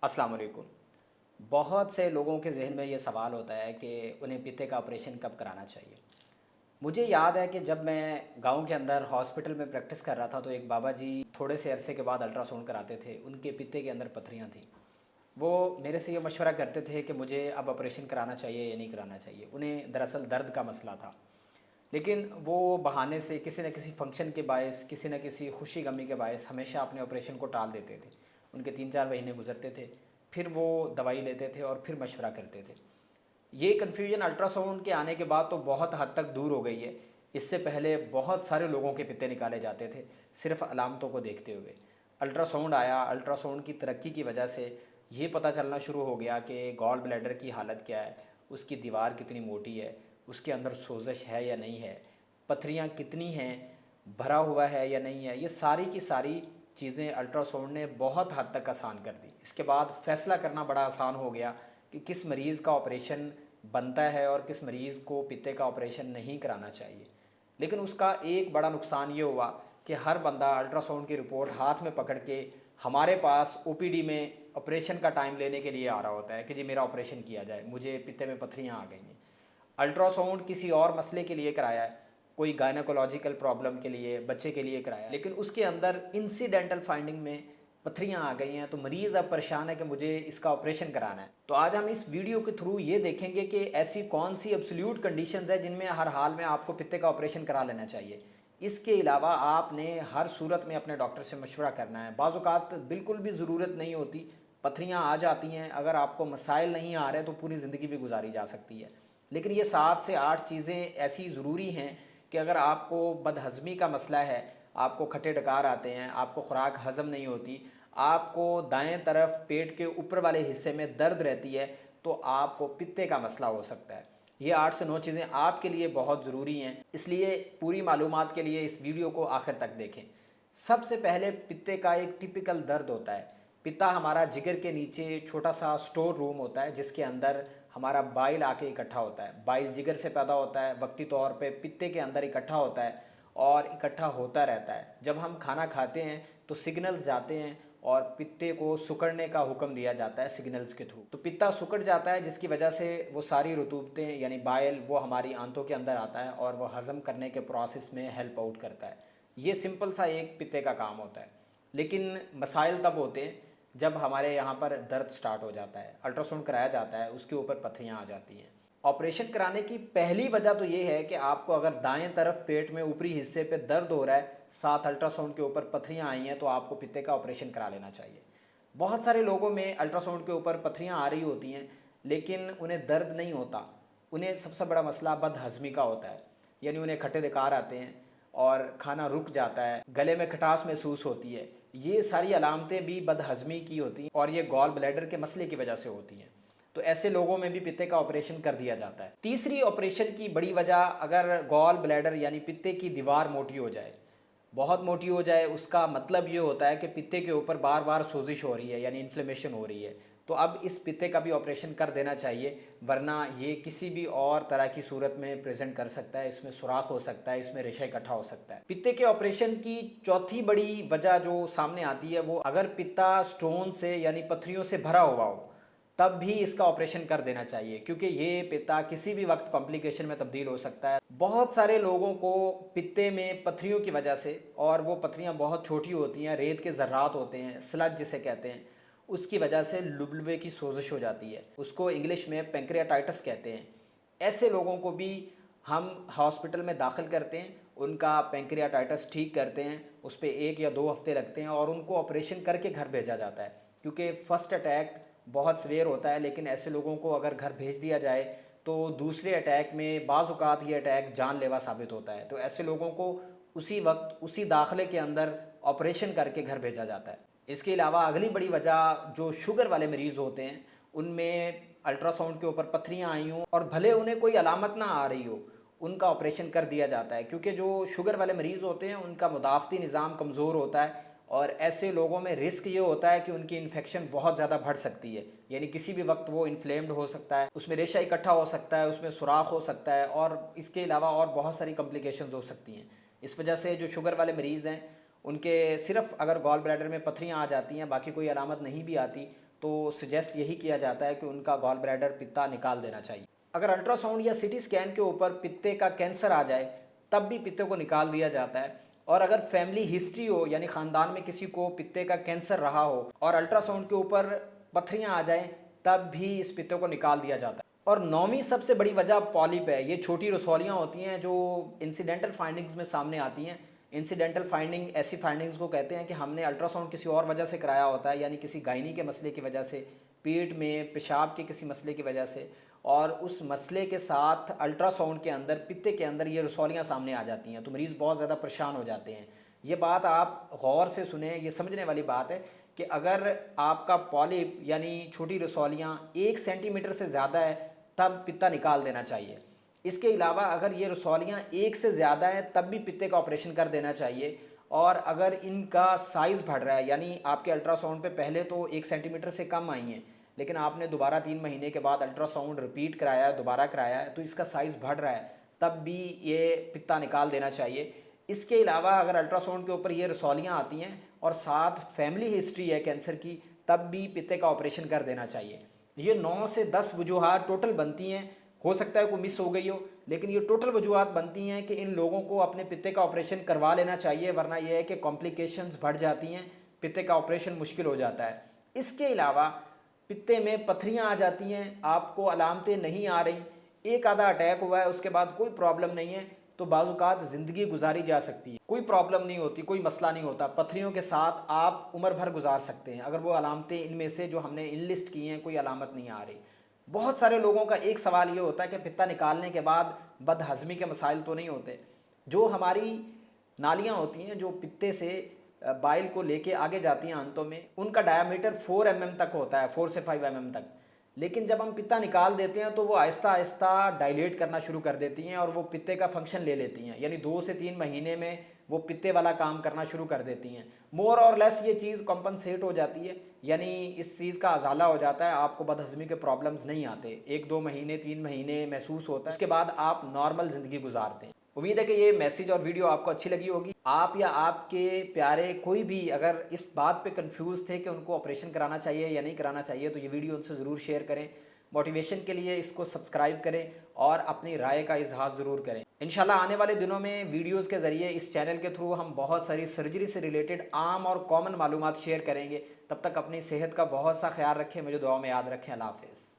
अस्सलाम वालेकुम। बहुत से लोगों के ज़हन में ये सवाल होता है कि उन्हें पित्ते का ऑपरेशन कब कराना चाहिए। मुझे याद है कि जब मैं गांव के अंदर हॉस्पिटल में प्रैक्टिस कर रहा था तो एक बाबा जी थोड़े से अरसे के बाद अल्ट्रासाउंड कराते थे। उनके पित्ते के अंदर पथरियाँ थीं। वो मेरे से ये मशवरा करते थे कि मुझे अब ऑपरेशन कराना चाहिए या नहीं कराना चाहिए। उन्हें दरअसल दर्द का मसला था, लेकिन वो बहाने से किसी न किसी फंक्शन के बायस, किसी न किसी खुशी गमी के बायस हमेशा अपने ऑपरेशन को टाल देते थे। उनके 3-4 महीने गुजरते थे, फिर वो दवाई लेते थे और फिर मशवरा करते थे। ये कन्फ्यूजन अल्ट्रासाउंड के आने के बाद तो बहुत हद तक दूर हो गई है। इससे पहले बहुत सारे लोगों के पित्ते निकाले जाते थे सिर्फ अलामतों को देखते हुए। अल्ट्रासाउंड आया, अल्ट्रासाउंड की तरक्की की वजह से ये पता चलना शुरू हो गया कि गॉल ब्लैडर की हालत क्या है, उसकी दीवार कितनी मोटी है, उसके अंदर सोजश है या नहीं है, पथरियाँ कितनी हैं, भरा हुआ है या नहीं है। ये सारी की सारी चीज़ें अल्ट्रासाउंड ने बहुत हद तक आसान कर दी। इसके बाद फ़ैसला करना बड़ा आसान हो गया कि किस मरीज़ का ऑपरेशन बनता है और किस मरीज़ को पित्ते का ऑपरेशन नहीं कराना चाहिए। लेकिन उसका एक बड़ा नुकसान ये हुआ कि हर बंदा अल्ट्रासाउंड की रिपोर्ट हाथ में पकड़ के हमारे पास ओपीडी में ऑपरेशन का टाइम लेने के लिए आ रहा होता है कि जी मेरा ऑपरेशन किया जाए, मुझे पित्ते में पथरियाँ आ गई हैं। अल्ट्रासाउंड किसी और मसले के लिए कराया है, कोई गायनाकोलॉजिकल प्रॉब्लम के लिए, बच्चे के लिए कराया, लेकिन उसके अंदर इंसिडेंटल फाइंडिंग में पथरियाँ आ गई हैं, तो मरीज़ अब परेशान है कि मुझे इसका ऑपरेशन कराना है। तो आज हम इस वीडियो के थ्रू ये देखेंगे कि ऐसी कौन सी एब्सोल्यूट कंडीशंस है जिनमें हर हाल में आपको पित्ते का ऑपरेशन करा लेना चाहिए। इसके अलावा आपने हर सूरत में अपने डॉक्टर से मशवरा करना है। बाज़ औक़ात बिल्कुल भी ज़रूरत नहीं होती, पथरियाँ आ जाती हैं, अगर आपको मसाइल नहीं आ रहे तो पूरी ज़िंदगी भी गुजारी जा सकती है। लेकिन ये 7 से 8 चीज़ें ऐसी ज़रूरी हैं कि अगर आपको बदहज़मी का मसला है, आपको खट्टे डकार आते हैं, आपको खुराक हज़म नहीं होती, आपको दाएं तरफ पेट के ऊपर वाले हिस्से में दर्द रहती है, तो आपको पित्ते का मसला हो सकता है। ये 8 से 9 चीज़ें आपके लिए बहुत ज़रूरी हैं, इसलिए पूरी मालूमात के लिए इस वीडियो को आखिर तक देखें। सबसे पहले पित्ते का एक टिपिकल दर्द होता है। पित्ता हमारा जिगर के नीचे छोटा सा स्टोर रूम होता है जिसके अंदर हमारा बाइल आके इकट्ठा होता है। बाइल जिगर से पैदा होता है, वक्ती तौर पे पित्ते के अंदर इकट्ठा होता है और इकट्ठा होता रहता है। जब हम खाना खाते हैं तो सिग्नल्स जाते हैं और पित्ते को सुकड़ने का हुक्म दिया जाता है सिग्नल्स के थ्रू। तो पित्ता सुकड़ जाता है जिसकी वजह से वो सारी रतूबतें यानी बाइल वो हमारी आंतों के अंदर आता है और वो हज़म करने के प्रोसेस में हेल्प आउट करता है। ये सिंपल सा एक पित्ते का काम होता है। लेकिन मसाइल तब होते हैं जब हमारे यहाँ पर दर्द स्टार्ट हो जाता है, अल्ट्रासाउंड कराया जाता है, उसके ऊपर पथरियाँ आ जाती हैं। ऑपरेशन कराने की पहली वजह तो ये है कि आपको अगर दाएं तरफ पेट में ऊपरी हिस्से पे दर्द हो रहा है, साथ अल्ट्रासाउंड के ऊपर पथरियाँ आई हैं, तो आपको पित्ते का ऑपरेशन करा लेना चाहिए। बहुत सारे लोगों में अल्ट्रासाउंड के ऊपर पथरियाँ आ रही होती हैं लेकिन उन्हें दर्द नहीं होता। उन्हें सबसे बड़ा मसला बदहज़मी का होता है, यानी उन्हें खट्टे डकार आते हैं और खाना रुक जाता है, गले में खटास महसूस होती है। ये सारी अलामतें भी बदहज़मी की होती हैं और ये गॉल ब्लैडर के मसले की वजह से होती हैं। तो ऐसे लोगों में भी पित्ते का ऑपरेशन कर दिया जाता है। तीसरी ऑपरेशन की बड़ी वजह अगर गॉल ब्लैडर यानी पित्ते की दीवार मोटी हो जाए, बहुत मोटी हो जाए, उसका मतलब ये होता है कि पित्ते के ऊपर बार बार सोजिश हो रही है यानी इन्फ्लेमेशन हो रही है। तो अब इस पित्ते का भी ऑपरेशन कर देना चाहिए, वरना ये किसी भी और तरह की सूरत में प्रेजेंट कर सकता है। इसमें सुराख हो सकता है, इसमें रेशा इकट्ठा हो सकता है। पित्ते के ऑपरेशन की चौथी बड़ी वजह जो सामने आती है वो अगर पित्ता स्टोन से यानी पथरियों से भरा हुआ हो तब भी इसका ऑपरेशन कर देना चाहिए, क्योंकि ये पित्ता किसी भी वक्त कॉम्प्लिकेशन में तब्दील हो सकता है। बहुत सारे लोगों को पित्ते में पथरियों की वजह से, और वो पथरियाँ बहुत छोटी होती हैं, रेत के ज़र्रात होते हैं, स्लज जिसे कहते हैं, उसकी वजह से लुबलुबे की सोजिश हो जाती है। उसको इंग्लिश में पेंक्रियाटाइटिस कहते हैं। ऐसे लोगों को भी हम हॉस्पिटल में दाखिल करते हैं, उनका पेंक्रियाटाइटिस ठीक करते हैं, उस पर 1 या 2 हफ्ते लगते हैं और उनको ऑपरेशन करके घर भेजा जाता है, क्योंकि फ़र्स्ट अटैक बहुत सवेर होता है। लेकिन ऐसे लोगों को अगर घर भेज दिया जाए तो दूसरे अटैक में बाज़ औक़ात ये अटैक जानलेवा साबित होता है। तो ऐसे लोगों को उसी वक्त उसी दाखिले के अंदर ऑपरेशन करके घर भेजा जाता है। इसके अलावा अगली बड़ी वजह जो शुगर वाले मरीज़ होते हैं, उनमें अल्ट्रासाउंड के ऊपर पथरियाँ आई हों और भले उन्हें कोई अलामत ना आ रही हो, उनका ऑपरेशन कर दिया जाता है, क्योंकि जो शुगर वाले मरीज़ होते हैं उनका मुदाफ़ती निज़ाम कमज़ोर होता है और ऐसे लोगों में रिस्क ये होता है कि उनकी इन्फेक्शन बहुत ज़्यादा बढ़ सकती है, यानी किसी भी वक्त वो इन्फ्लेम्ड हो सकता है, उसमें रेशा इकट्ठा हो सकता है, उसमें सुराख हो सकता है और इसके अलावा और बहुत सारी कॉम्प्लिकेशंस हो सकती हैं। इस वजह से जो शुगर वाले मरीज़ हैं उनके सिर्फ अगर गॉल ब्लैडर में पथरियाँ आ जाती हैं, बाकी कोई अलामत नहीं भी आती, تو سجیسٹ یہی کیا جاتا ہے کہ ان کا گال بلیڈر پتا نکال دینا چاہیے۔ اگر الٹرا ساؤنڈ یا سی ٹی اسکین کے اوپر پتے کا کینسر آ جائے تب بھی پتے کو نکال دیا جاتا ہے، اور اگر فیملی ہسٹری ہو یعنی خاندان میں کسی کو پتے کا کینسر رہا ہو اور الٹرا ساؤنڈ کے اوپر پتھریاں آ جائیں تب بھی اس پتے کو نکال دیا جاتا ہے۔ اور نویں سب سے بڑی وجہ پالیپ ہے۔ یہ چھوٹی رسولیاں ہوتی ہیں جو انسیڈنٹل فائنڈنگز میں سامنے آتی ہیں۔ انسیڈنٹل فائنڈنگ ایسی فائنڈنگز کو کہتے ہیں کہ ہم نے الٹرا ساؤنڈ کسی اور وجہ سے کرایا ہوتا ہے، یعنی کسی گائنی کے مسئلے کی وجہ سے، پیٹ میں پیشاب کے کسی مسئلے کی وجہ سے، اور اس مسئلے کے ساتھ الٹرا ساؤنڈ کے اندر پتے کے اندر یہ رسولیاں سامنے آ جاتی ہیں تو مریض بہت زیادہ پریشان ہو جاتے ہیں۔ یہ بات آپ غور سے سنیں، یہ سمجھنے والی بات ہے کہ اگر آپ کا پالیپ یعنی چھوٹی رسولیاں 1 سینٹی میٹر سے زیادہ ہے تب پتا نکال دینا چاہیے۔ اس کے علاوہ اگر یہ رسولیاں 1 سے زیادہ ہیں تب بھی پتے کا آپریشن کر دینا چاہیے، اور اگر ان کا سائز بڑھ رہا ہے یعنی آپ کے الٹرا ساؤنڈ پہ پہلے تو 1 سینٹی میٹر سے کم آئی ہیں لیکن آپ نے دوبارہ 3 مہینے کے بعد الٹرا ساؤنڈ رپیٹ کرایا ہے، دوبارہ کرایا ہے، تو اس کا سائز بڑھ رہا ہے تب بھی یہ پتا نکال دینا چاہیے۔ اس کے علاوہ اگر الٹرا ساؤنڈ کے اوپر یہ رسولیاں آتی ہیں اور ساتھ فیملی ہسٹری ہے کینسر کی تب بھی پتے کا آپریشن کر دینا چاہیے۔ یہ 9 سے 10 وجوہات ٹوٹل بنتی ہیں، ہو سکتا ہے کوئی مس ہو گئی ہو لیکن یہ ٹوٹل وجوہات بنتی ہیں کہ ان لوگوں کو اپنے پتے کا آپریشن کروا لینا چاہیے، ورنہ یہ ہے کہ کمپلیکیشنز بڑھ جاتی ہیں، پتے کا آپریشن مشکل ہو جاتا ہے۔ اس کے علاوہ پتے میں پتھریاں آ جاتی ہیں، آپ کو علامتیں نہیں آ رہی، ایک آدھا اٹیک ہوا ہے اس کے بعد کوئی پرابلم نہیں ہے تو بعض اوقات زندگی گزاری جا سکتی ہے، کوئی پرابلم نہیں ہوتی، کوئی مسئلہ نہیں ہوتا، پتھریوں کے ساتھ آپ عمر بھر گزار سکتے ہیں اگر وہ علامتیں ان میں سے جو ہم نے انلسٹ کی ہیں کوئی علامت نہیں آ رہی۔ بہت سارے لوگوں کا ایک سوال یہ ہوتا ہے کہ پتا نکالنے کے بعد بد ہضمی کے مسائل تو نہیں ہوتے؟ جو ہماری نالیاں ہوتی ہیں جو پتے سے بائل کو لے کے آگے جاتی ہیں آنتوں میں، ان کا ڈایامیٹر 4 mm تک ہوتا ہے، 4 سے 5 mm تک، لیکن جب ہم پتا نکال دیتے ہیں تو وہ آہستہ آہستہ ڈائلیٹ کرنا شروع کر دیتی ہیں اور وہ پتے کا فنکشن لے لیتی ہیں، یعنی 2 سے 3 مہینے میں وہ پتے والا کام کرنا شروع کر دیتی ہیں۔ مور اور لیس یہ چیز کمپنسیٹ ہو جاتی ہے، یعنی اس چیز کا ازالہ ہو جاتا ہے، آپ کو بد ہضمی کے پرابلمز نہیں آتے، 1 2 مہینے 3 مہینے محسوس ہوتا ہے، اس کے بعد آپ نارمل زندگی گزارتے ہیں۔ امید ہے کہ یہ میسیج اور ویڈیو آپ کو اچھی لگی ہوگی۔ آپ یا آپ کے پیارے کوئی بھی اگر اس بات پہ کنفیوز تھے کہ ان کو آپریشن کرانا چاہیے یا نہیں کرانا چاہیے تو یہ ویڈیو ان سے ضرور شیئر کریں، موٹیویشن کے لیے اس کو سبسکرائب کریں اور اپنی رائے کا اظہار ضرور کریں۔ انشاءاللہ آنے والے دنوں میں ویڈیوز کے ذریعے اس چینل کے تھرو ہم بہت ساری سرجری سے ریلیٹڈ عام اور کامن معلومات شیئر کریں گے۔ تب تک اپنی صحت کا بہت سا خیال رکھیں، مجھے دعاؤں میں یاد رکھیں۔ اللہ حافظ۔